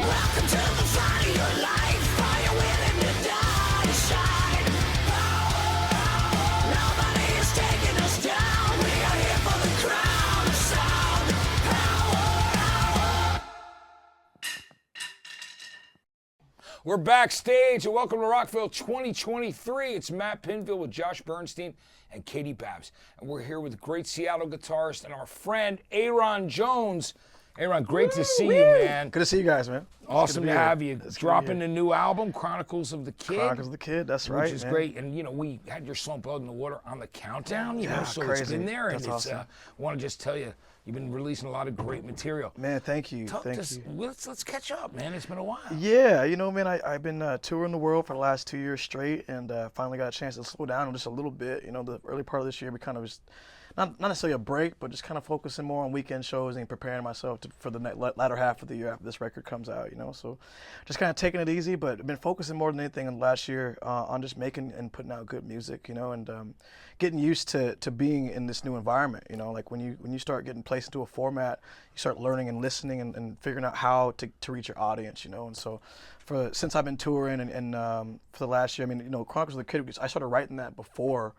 Welcome to the fight of your life. Are you willing to die to shine? Nobody is taking us down. We are here for the crown of sound. We're backstage, and welcome to Rockville 2023. It's Matt Pinville with Josh Bernstein and Katie Babbs. And we're here with great Seattle guitarist and our friend Ayron Jones. Ayron, great to see you, man. Good to see you guys, man. Awesome to have you. Dropping the new album, Chronicles of the Kid. Chronicles of the Kid, that's right, which is great. And, you know, we had your Slump Blood in the Water on the countdown, you know, so crazy. it's been there. That's and it's, awesome. I want to just tell you, you've been releasing a lot of great material. Man, thank you. Let's catch up, man. It's been a while. Yeah, you know, man, I've been touring the world for the last 2 years straight, and finally got a chance to slow down just a little bit. You know, the early part of this year, we kind of just, not necessarily a break, but just kind of focusing more on weekend shows and preparing myself for the latter half of the year after this record comes out, you know. So just kind of taking it easy, but I've been focusing more than anything in the last year on just making and putting out good music, you know, and getting used to being in this new environment, you know. Like when you start getting placed into a format, you start learning and listening and figuring out how to reach your audience, you know. And so since I've been touring and for the last year, I mean, you know, Chronicles of the Kid, I started writing that before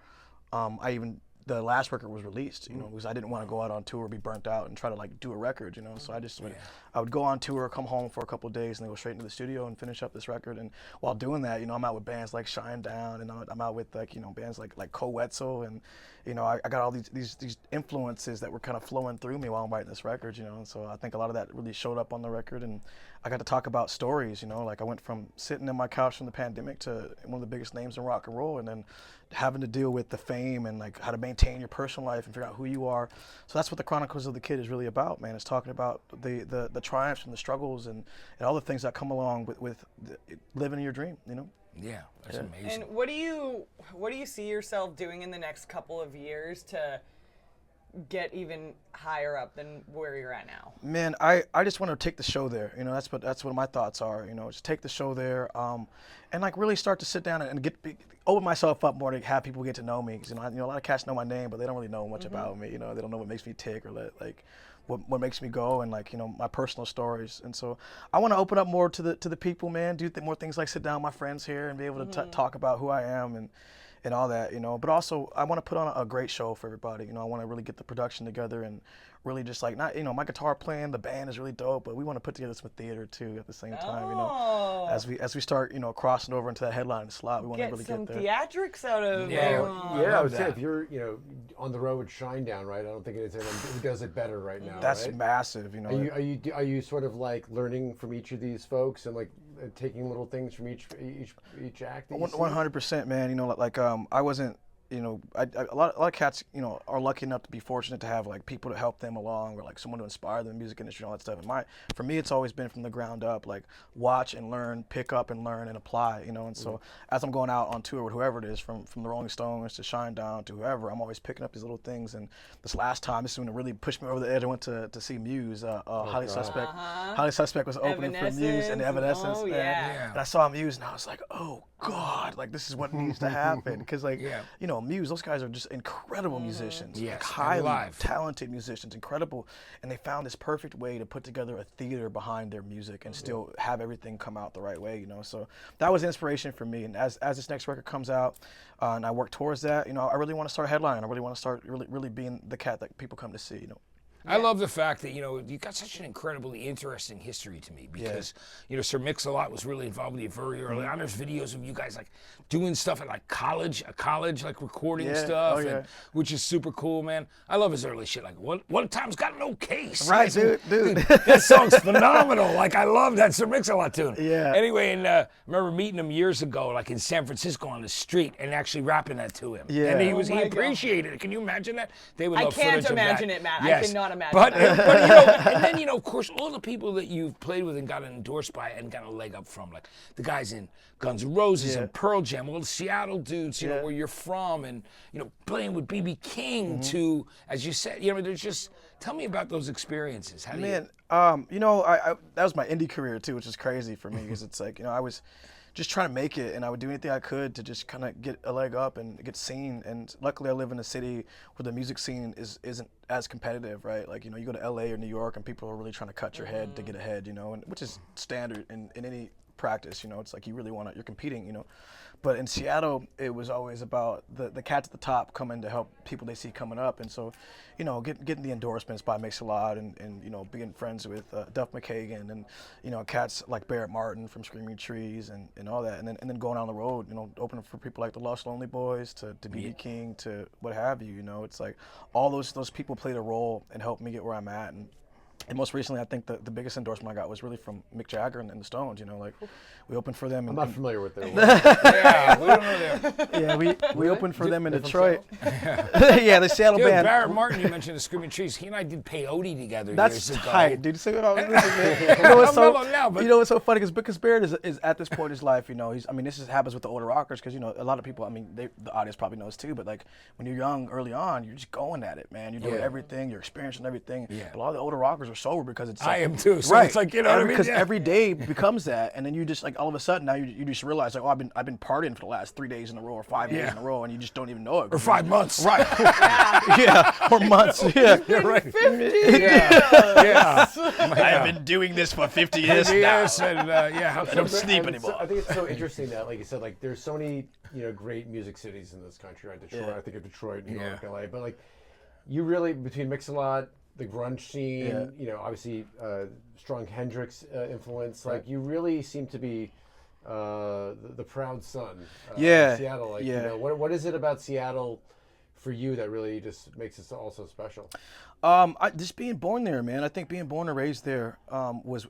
the last record was released, you know, because I didn't want to go out on tour, be burnt out, and try to like do a record, you know. So I would go on tour, come home for a couple of days, and then go straight into the studio and finish up this record. And while doing that, you know, I'm out with bands like Shine Down, and I'm out with like, you know, bands like Wetzel, and you know, I got all these influences that were kind of flowing through me while I'm writing this record, you know. And so I think a lot of that really showed up on the record, and I got to talk about stories, you know. Like I went from sitting in my couch from the pandemic to one of the biggest names in rock and roll, and then having to deal with the fame and like how to maintain your personal life and figure out who you are. So that's what the Chronicles of the Kid is really about, man. It's talking about the triumphs and the struggles and all the things that come along with living your dream, you know. Yeah, that's amazing. And what do you see yourself doing in the next couple of years to get even higher up than where you're at now? Man, I just want to take the show there. You know, that's what my thoughts are. You know, just take the show there, and like really start to sit down and open myself up more to have people get to know me. Because you know, a lot of cats know my name, but they don't really know much about me. You know, they don't know what makes me tick or what makes me go, and like, you know, my personal stories. And so I want to open up more to the people, man. Do more things like sit down with my friends here and be able to talk about who I am and all that, you know. But also I want to put on a great show for everybody. You know, I want to really get the production together and really just like, not, you know, my guitar playing, the band is really dope, but we want to put together some theater too at the same time, you know. As we start, you know, crossing over into that headline slot, we want to really get there. Get some theatrics out of I would say if you're, you know, on the road with Shinedown, right? I don't think anyone who does it better right now. That's right? massive, you know. Are you sort of like learning from each of these folks and like taking little things from each act? 100%, man. You know, like I wasn't. You know, a lot of cats, you know, are lucky enough to be fortunate to have like people to help them along, or like someone to inspire them in the music industry and all that stuff. And for me, it's always been from the ground up, like watch and learn, pick up and learn and apply, you know. And so as I'm going out on tour with whoever it is, from the Rolling Stones to Shinedown to whoever, I'm always picking up these little things. And this last time, this is when it really pushed me over the edge. I went to see MUSE. Highly Suspect. Highly Suspect was opening for MUSE and Evanescence. Oh, yeah. And I saw MUSE and I was like, oh God, like this is what needs to happen. Because like, you know, MUSE, those guys are just incredible musicians, like highly talented musicians, incredible, and they found this perfect way to put together a theater behind their music and still have everything come out the right way, you know. So that was inspiration for me, and as this next record comes out, and I work towards that, you know, I really want to start headlining. I really want to start really being the cat that people come to see, you know. I love the fact that, you know, you got such an incredibly interesting history to me because, you know, Sir Mix-a-Lot was really involved with you very early on. There's videos of you guys like doing stuff at like college, like recording stuff, which is super cool, man. I love his early shit. Like, One Time's Got No Case. Right, dude. That song's phenomenal. Like, I love that Sir Mix-a-Lot tune. Yeah. Anyway, and I remember meeting him years ago, like in San Francisco on the street, and actually rapping that to him. Yeah. And he appreciated it. Can you imagine that? They would love footage of that. I can't imagine it, Matt. Yes. I cannot imagine But that. you know, and then, you know, of course, all the people that you've played with and got endorsed by and got a leg up from, like the guys in Guns N' Roses and Pearl Jam, all the Seattle dudes, you know, where you're from, and, you know, playing with B.B. King to, as you said, you know, there's just, tell me about those experiences. How do you know, that was my indie career too, which is crazy for me because it's like, you know, I was just trying to make it, and I would do anything I could to just kind of get a leg up and get seen. And luckily, I live in a city where the music scene isn't as competitive, right? Like, you know, you go to LA or New York, and people are really trying to cut your head to get ahead, you know, and which is standard in any practice, you know. It's like you really want to, you're competing, you know. But in Seattle, it was always about the cats at the top coming to help people they see coming up. And so, you know, getting the endorsements by Mix-a-Lot and you know, being friends with Duff McKagan and, you know, cats like Barrett Martin from Screaming Trees and all that. And then going on the road, you know, opening for people like the Lost Lonely Boys to B.B. King to what have you, you know. It's like all those people played a role in helping me get where I'm at. And most recently, I think the biggest endorsement I got was really from Mick Jagger and the Stones. You know, like we opened for them. I'm not familiar with them. Yeah, we don't know them. Yeah, we opened for them in Detroit. Yeah, the Seattle Dude, band. Barrett Martin, you mentioned the Screaming Trees. He and I did peyote together That's years ago. tight, dude. So, you know what's I'm mellow now, but- you know what's so funny because Barrett is at this point in his life. You know, this happens with the older rockers because, you know, a lot of people. I mean, the audience probably knows too. But like when you're young, early on, you're just going at it, man. You're doing everything. You're experiencing everything. Yeah. But a lot of the older rockers are sober because it's. I am too. So Right. it's like, you know what I mean? Because Yeah. every day becomes that, and then you just like all of a sudden now you just realize like, oh, I've been partying for the last 3 days in a row or 5 days in a row, and you just don't even know it. Or 5 months. Right. Yeah. Or months. Yeah. You're right. 50 Yeah. I've been doing this for 50 years now. Yes, and yeah. I don't sleep And anymore. I think it's so interesting that, like you said, like there's so many, you know, great music cities in this country, right? Detroit, I think of Detroit, New York, LA, but like you really, between Mix-a-Lot, the grunge scene, you know, obviously strong Hendrix influence, like you really seem to be the proud son of Seattle. Like, you know, what is it about Seattle for you that really just makes it all so special? Just being born there, man. I think being born and raised there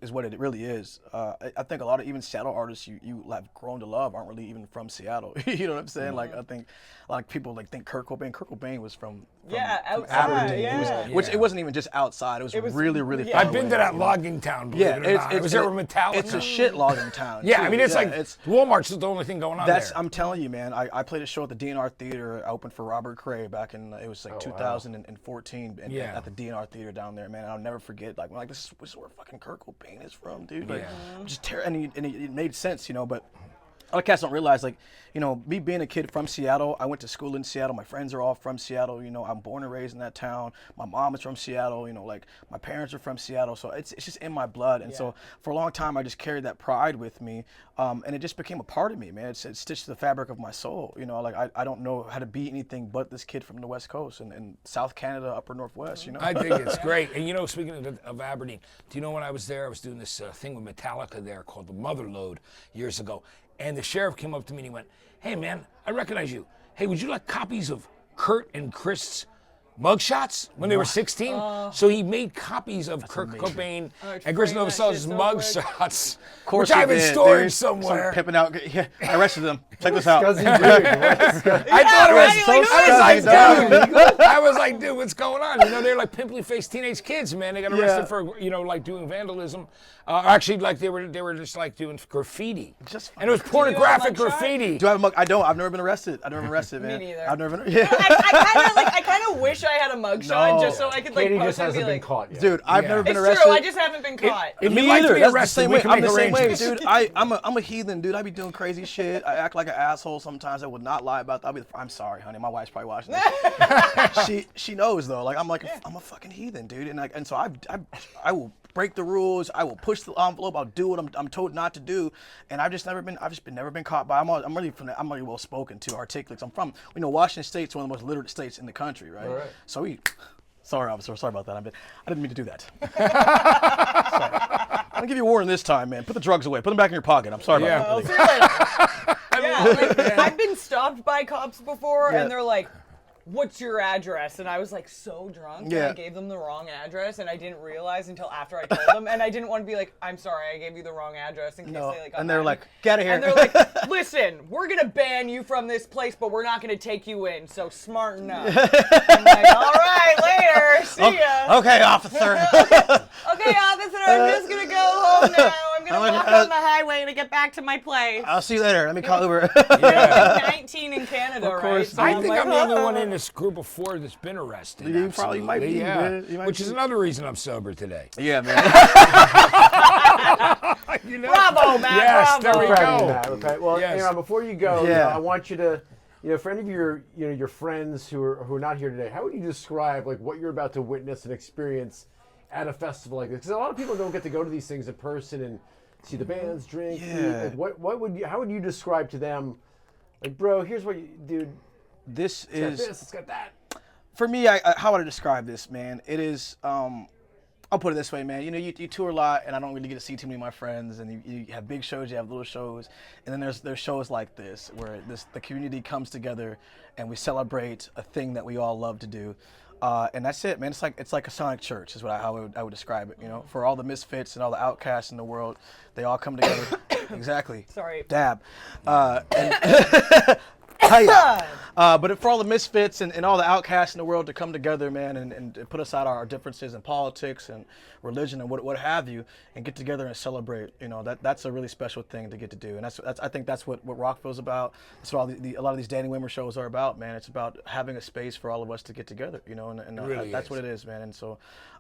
is what it really is. I think a lot of even Seattle artists you have grown to love aren't really even from Seattle. You know what I'm saying? Mm-hmm. Like I think a lot of people like think Kurt Cobain. Kurt Cobain was from outside, Aberdeen. He was- yeah. which it wasn't even just outside. It was really far I've been away, to that you know? logging town, believe it or not. I was there with Metallica. It's a shit logging town. Yeah, too. I mean, it's like it's Walmart's the only thing going on there. I'm telling you, man. I played a show at the DNR Theater. I opened for Robert Cray back in it was like 2014 at the DNR Theater down there, man. And I'll never forget. Like, this is where fucking Kurt Cobain is from, dude. Like, just and it made sense, you know. But a lot of cats don't realize, like, you know, me being a kid from Seattle, I went to school in Seattle. My friends are all from Seattle. You know, I'm born and raised in that town. My mom is from Seattle. You know, like my parents are from Seattle. So it's just in my blood. And so for a long time, I just carried that pride with me, and it just became a part of me, man. It's stitched to the fabric of my soul. You know, like I don't know how to be anything but this kid from the West Coast and South Canada, Upper Northwest. You know, I think it's great. And you know, speaking of Aberdeen, do you know when I was there, I was doing this thing with Metallica there called the Mother Lode years ago. And the sheriff came up to me and he went, "Hey, man, I recognize you. Hey, would you like copies of Kurt and Chris mugshots when they were 16?" So he made copies of Kurt Cobain and Chris frame that Novoselic shit so mugshots, of course which I he have in did, storage dude. somewhere. Some pimping out. Yeah, I arrested them. Check this out. Scuzzy dude, what? I thought it was right, like, I was like, dude, what's going on? You know, they're like pimply faced teenage kids, man. They got arrested for, you know, like doing vandalism. Actually, like they were just like doing graffiti. And it was pornographic Do you have a mugshot? graffiti. Do I have a mug? I don't. I've never been arrested. I've never been arrested, man. Me neither. I've never been. Yeah. I kind of wish I had a mugshot No. just so I could like Katie post just it and be hasn't been like, caught yet. Dude, I've Yeah. never been it's arrested. true. I just haven't been caught. If Me you'd like either. to be That's the arrested, same we way. can I'm make the same way, arrangements. dude. I'm a heathen, dude. I be doing crazy shit. I act like an asshole sometimes. I would not lie about that. I'm sorry, honey. My wife's probably watching this. she knows though. Like I'm a fucking heathen, dude. And so I will break the rules. I will push the envelope. I'll do what I'm told not to do. And I've just never been caught by. I'm really well spoken to, articulate. I'm from, you know, Washington State's one of the most literate states in the country, right? All right. So sorry, officer. Sorry about that. I didn't mean to do that. Sorry. I'm gonna give you a warning this time, man. Put the drugs away. Put them back in your pocket. I'm sorry about I'll that. see you later. Yeah, like, I've been stopped by cops before, Yeah. and they're like, "What's your address?" And I was like so drunk that Yeah. I gave them the wrong address, and I didn't realize until after I told them, and I didn't want to be like, "I'm sorry, I gave you the wrong address," in case No. they like. got And they're mad. like, "Get out of here." And they're like, "Listen, we're gonna ban you from this place, but we're not gonna take you in. So smarten up." I'm like, "All right, later, see ya." Okay, officer. Okay, officer, I'm just gonna go home now. I'm gonna walk on the highway to get back to my place. I'll see you later. Let me call Uber. Yeah. 19 in Canada, Of course. right? So I I'm think like, I'm the only one in this group of 4 that's been arrested. You probably might be, yeah. man. You might Which be. is another reason I'm sober today. Yeah, man. You know? Bravo, Matt. Yes, bravo. there we Proud of you, go. Matt, okay? Well, Yes. Ayron, before you go, Yeah. I want you to, for any of your, your friends who are not here today, how would you describe like what you're about to witness and experience at a festival like this? Because a lot of people don't get to go to these things in person and see the bands, drink, eat. Yeah. Like, how would you describe to them, like, bro, here's what you, dude, This it's got is this, it's got that. for me. How would I describe this, man? It is. I'll put it this way, man. You tour a lot, and I don't really get to see too many of my friends. And you have big shows, you have little shows, and then there's shows like this where the community comes together and we celebrate a thing that we all love to do. And that's it, man. It's like a Sonic church is how I would describe it. For all the misfits and all the outcasts in the world, they all come together. Exactly. Sorry. Dab. Hiya. But for all the misfits and all the outcasts in the world to come together, man, and put aside our differences in politics and religion and what have you, and get together and celebrate, that's a really special thing to get to do. And I think that's what Rockville's about. That's what a lot of these Danny Wimmer shows are about, man. It's about having a space for all of us to get together, and really that's is. what it is, man. And so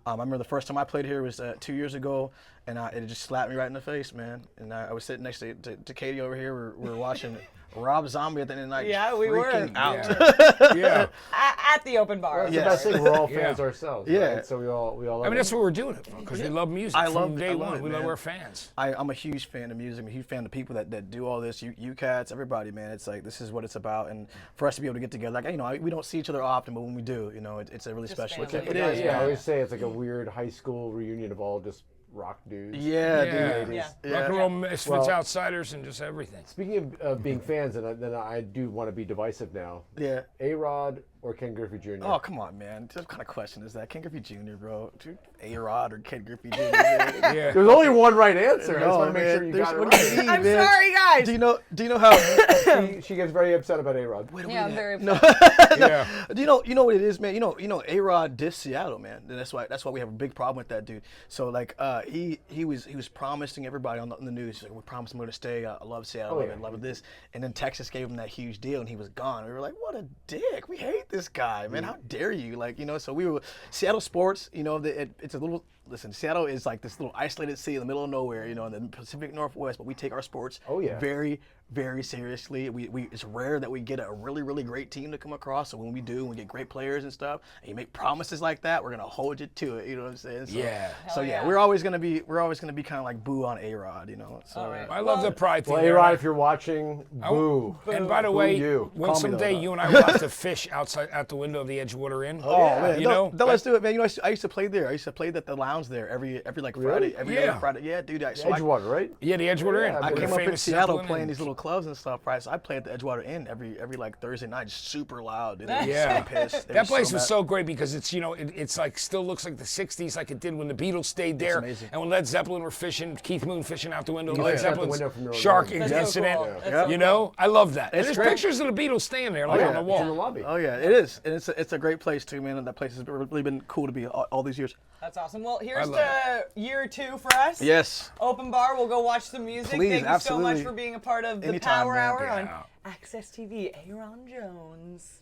I remember the first time I played here was 2 years ago, and it just slapped me right in the face, man. And I was sitting next to Katie over here. We were watching Rob Zombie at the end of the night. Yeah, just we were. freaking out. Yeah. At the open bar. That's Yes. the best thing. We're all fans ourselves. Yeah. Right? So we all love I mean, it. that's what we're doing it for, because we love music I from love day one. it, We love man. our fans. I'm a huge fan of music. I'm a huge fan of the people that do all this. You cats, everybody, man. It's like this is what it's about, and for us to be able to get together, like we don't see each other often, but when we do, it's a really special. family. It is. Yeah, I always say it's like a weird high school reunion of all just rock dudes. Yeah, Yeah. dude. Yeah. Rock and roll misfits, Well- outsiders, and just everything. Speaking of being fans, and then I do want to be divisive now. Yeah. A-Rod or Ken Griffey Jr.? Oh, come on, man. What kind of question is that? Ken Griffey Jr., bro. Dude, A-Rod or Ken Griffey Jr. man. Yeah. There's only one right answer. I just No, want to make man. sure you There's- got it what do you right. mean, I'm man? sorry, guys. Do you know how? She gets very upset about A-Rod. Yeah, I'm very No. Yeah. Do you know what it is, man? A-Rod dissed Seattle, man. And that's why we have a big problem with that dude. So like he was promising everybody on the news, like, we promise I'm going to stay. I love Seattle, I love this. And then Texas gave him that huge deal, and he was gone. We were like, what a dick. We hate this guy, man. How dare you? Like, so we were Seattle sports. It's a little. Listen, Seattle is like this little isolated city in the middle of nowhere, in the Pacific Northwest, but we take our sports very, very seriously. It's rare that we get a really, really great team to come across. So when we do, we get great players and stuff, and you make promises like that, we're gonna hold you to it. You know what I'm saying? So, Yeah. So Hell yeah. we're always gonna be kind of like boo on A-Rod, So All right. I love the pride thing. Well, there. A-Rod, if you're watching, boo. And by the Boo way, you. when Call me someday though. you and I will have to fish out the window of the Edgewater Inn. Oh man, let's do it, man. I used to play there. I used to play at the lounge there every like Friday, every Yeah. other Friday. Yeah, dude. Edgewater, right? Yeah, the Edgewater Inn. Yeah, I With came the up in famous Seattle Zeppelin playing and- these little clubs and stuff, right? So I played at the Edgewater Inn every like Thursday night, just super loud. Dude. They were Yeah. so pissed. They That were place was mad. so great because it's it's like still looks like the '60s, like it did when the Beatles stayed there, amazing. and when Led Zeppelin were fishing, Keith Moon fishing out the window, can Led fish out the Zeppelin's window from your own shark room. That's so incident. cool. That's so cool. I love that. And It's there's great. pictures of the Beatles staying there, like yeah. on the It's wall. in the lobby. Oh yeah, it is, and it's a great place too, man. And that place has really been cool to be all these years. That's awesome. Well, here's love to year 2 for us. Yes. Open bar. We'll go watch some music. Please, Thank you so absolutely. much for being a part of the Anytime, Power man. Hour Yeah. on Access TV. Ayron Jones.